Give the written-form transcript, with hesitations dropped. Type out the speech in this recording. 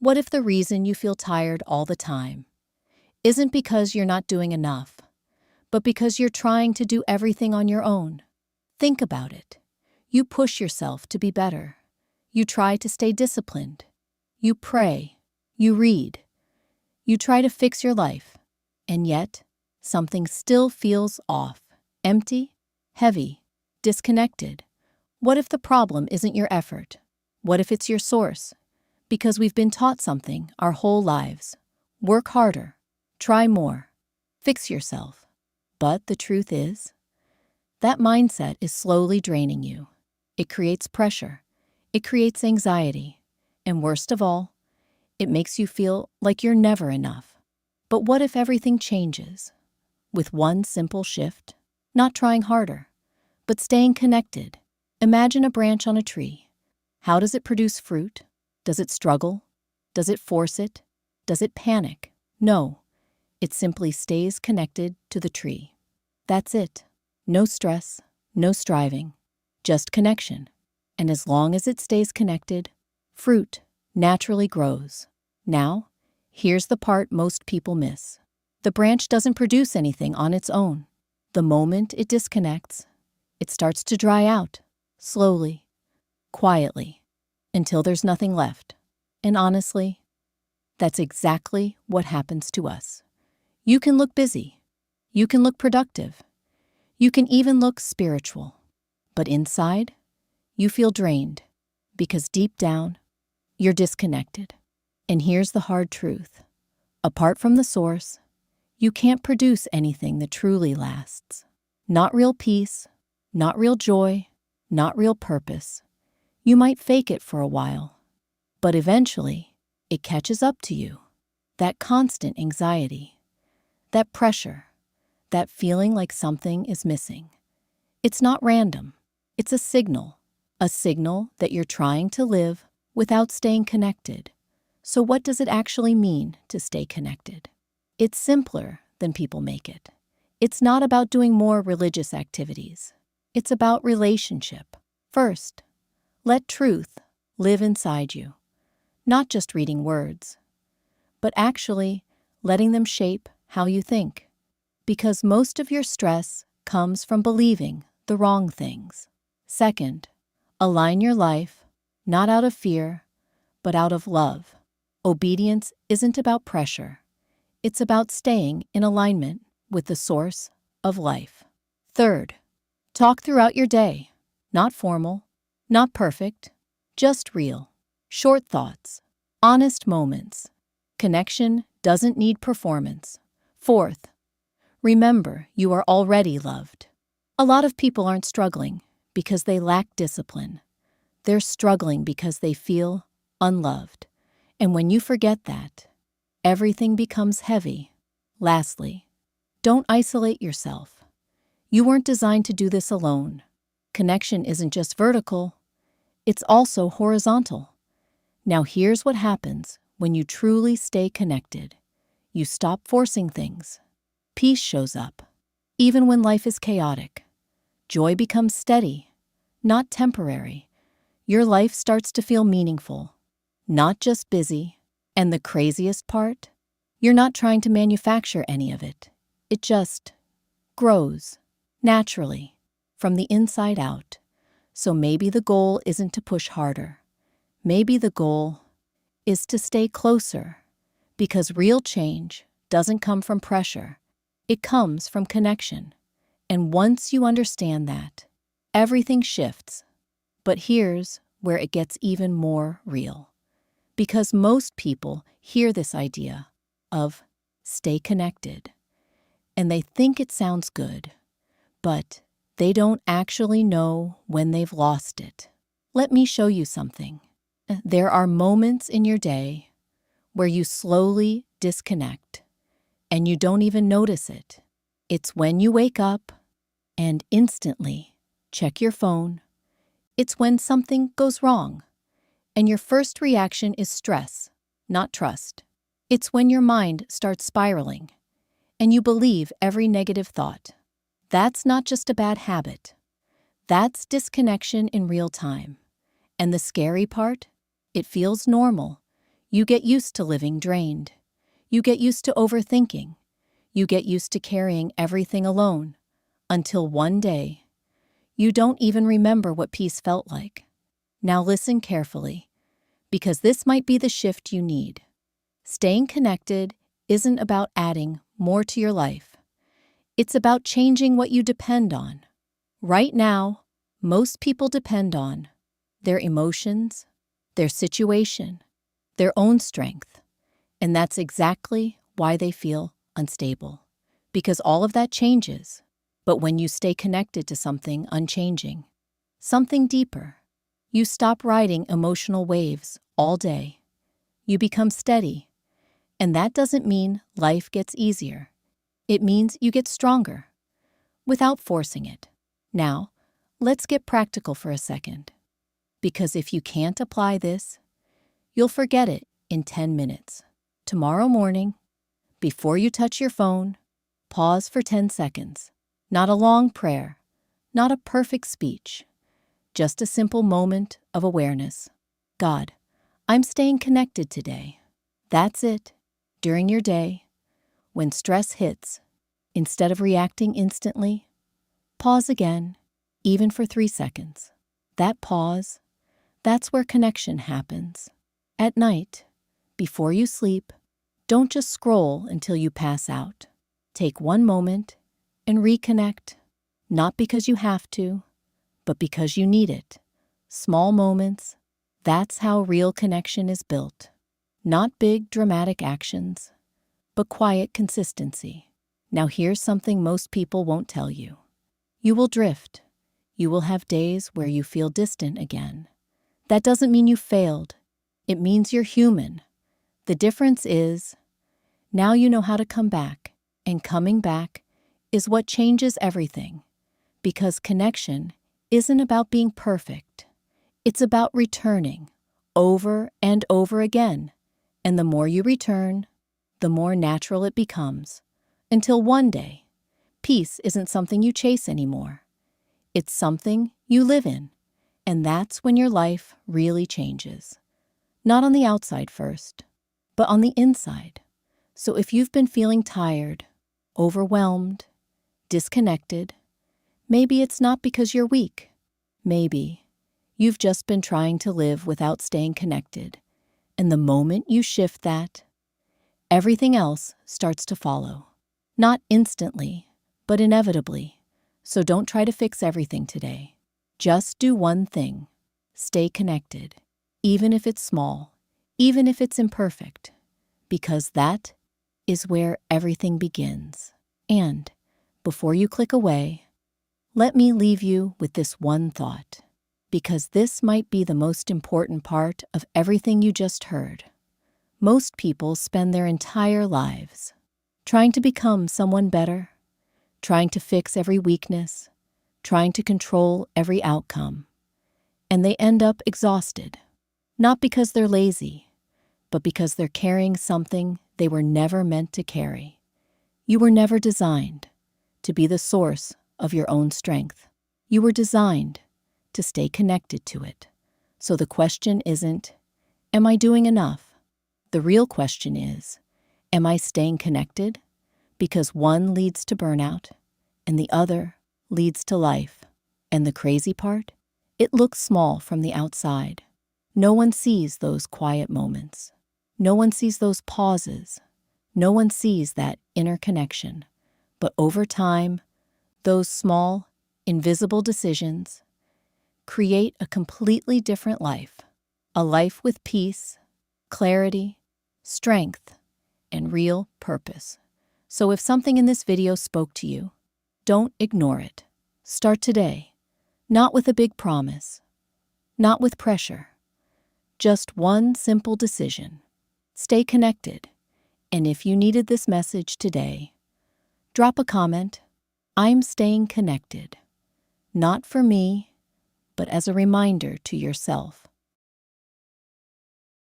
What if the reason you feel tired all the time isn't because you're not doing enough, but because you're trying to do everything on your own? Think about it. You push yourself to be better. You try to stay disciplined. You pray. You read. You try to fix your life. And yet, something still feels off, empty, heavy, disconnected. What if the problem isn't your effort? What if it's your source? Because we've been taught something our whole lives. Work harder. Try more. Fix yourself. But the truth is, that mindset is slowly draining you. It creates pressure. It creates anxiety. And worst of all, it makes you feel like you're never enough. But what if everything changes? With one simple shift, not trying harder, but staying connected. Imagine a branch on a tree. How does it produce fruit? Does it struggle? Does it force it? Does it panic? No, it simply stays connected to the tree. That's it. No stress, no striving, just connection. And as long as it stays connected, fruit naturally grows. Now, here's the part most people miss. The branch doesn't produce anything on its own. The moment it disconnects, it starts to dry out, slowly, quietly, until there's nothing left. And honestly, that's exactly what happens to us. You can look busy. You can look productive. You can even look spiritual. But inside, you feel drained because deep down, you're disconnected. And here's the hard truth. Apart from the source, you can't produce anything that truly lasts. Not real peace, not real joy, not real purpose. You might fake it for a while, but eventually it catches up to you. That constant anxiety, that pressure, that feeling like something is missing. It's not random. It's a signal that you're trying to live without staying connected. So what does it actually mean to stay connected? It's simpler than people make it. It's not about doing more religious activities. It's about relationship. First, let truth live inside you. Not just reading words, but actually letting them shape how you think. Because most of your stress comes from believing the wrong things. Second, align your life, not out of fear, but out of love. Obedience isn't about pressure. It's about staying in alignment with the source of life. Third, talk throughout your day. Not formal, not perfect, just real. Short thoughts, honest moments. Connection doesn't need performance. Fourth, remember you are already loved. A lot of people aren't struggling because they lack discipline. They're struggling because they feel unloved. And when you forget that, everything becomes heavy. Lastly, don't isolate yourself. You weren't designed to do this alone. Connection isn't just vertical, it's also horizontal. Now here's what happens when you truly stay connected. You stop forcing things. Peace shows up. Even when life is chaotic, joy becomes steady, not temporary. Your life starts to feel meaningful, not just busy. And the craziest part? You're not trying to manufacture any of it. It just grows naturally from the inside out. So maybe the goal isn't to push harder. Maybe the goal is to stay closer, because real change doesn't come from pressure. It comes from connection. And once you understand that, everything shifts. But here's where it gets even more real. Because most people hear this idea of stay connected, and they think it sounds good, but they don't actually know when they've lost it. Let me show you something. There are moments in your day where you slowly disconnect, and you don't even notice it. It's when you wake up and instantly check your phone. It's when something goes wrong, and your first reaction is stress, not trust. It's when your mind starts spiraling, and you believe every negative thought. That's not just a bad habit. That's disconnection in real time. And the scary part? It feels normal. You get used to living drained. You get used to overthinking. You get used to carrying everything alone. Until one day, you don't even remember what peace felt like. Now listen carefully, because this might be the shift you need. Staying connected isn't about adding more to your life. It's about changing what you depend on. Right now, most people depend on their emotions, their situation, their own strength, and that's exactly why they feel unstable. Because all of that changes. But when you stay connected to something unchanging, something deeper, you stop riding emotional waves all day. You become steady. And that doesn't mean life gets easier. It means you get stronger, without forcing it. Now, let's get practical for a second. Because if you can't apply this, you'll forget it in 10 minutes. Tomorrow morning, before you touch your phone, pause for 10 seconds. Not a long prayer, not a perfect speech, just a simple moment of awareness. God, I'm staying connected today. That's it. During your day, when stress hits, instead of reacting instantly, pause again, even for 3 seconds. That pause, that's where connection happens. At night, before you sleep, don't just scroll until you pass out. Take one moment and reconnect, not because you have to, but because you need it. Small moments, that's how real connection is built. Not big dramatic actions, but quiet consistency. Now here's something most people won't tell you. You will drift. You will have days where you feel distant again. That doesn't mean you failed. It means you're human. The difference is, now you know how to come back, and coming back is what changes everything. Because connection isn't about being perfect. It's about returning over and over again. And the more you return, the more natural it becomes. Until one day, peace isn't something you chase anymore. It's something you live in. And that's when your life really changes. Not on the outside first, but on the inside. So if you've been feeling tired, overwhelmed, disconnected, maybe it's not because you're weak. Maybe you've just been trying to live without staying connected. And the moment you shift that, everything else starts to follow. Not instantly, but inevitably. So don't try to fix everything today. Just do one thing. Stay connected, even if it's small, even if it's imperfect, because that is where everything begins. And before you click away, let me leave you with this one thought, because this might be the most important part of everything you just heard. Most people spend their entire lives trying to become someone better, trying to fix every weakness, trying to control every outcome. And they end up exhausted, not because they're lazy, but because they're carrying something they were never meant to carry. You were never designed to be the source of your own strength. You were designed to stay connected to it. So the question isn't, am I doing enough? The real question is, am I staying connected? Because one leads to burnout, and the other leads to life. And the crazy part? It looks small from the outside. No one sees those quiet moments. No one sees those pauses. No one sees that inner connection. But over time, those small, invisible decisions create a completely different life. A life with peace, clarity, strength, and real purpose. So if something in this video spoke to you, don't ignore it. Start today, not with a big promise, not with pressure, just one simple decision. Stay connected, and if you needed this message today, drop a comment. I'm staying connected, not for me, but as a reminder to yourself.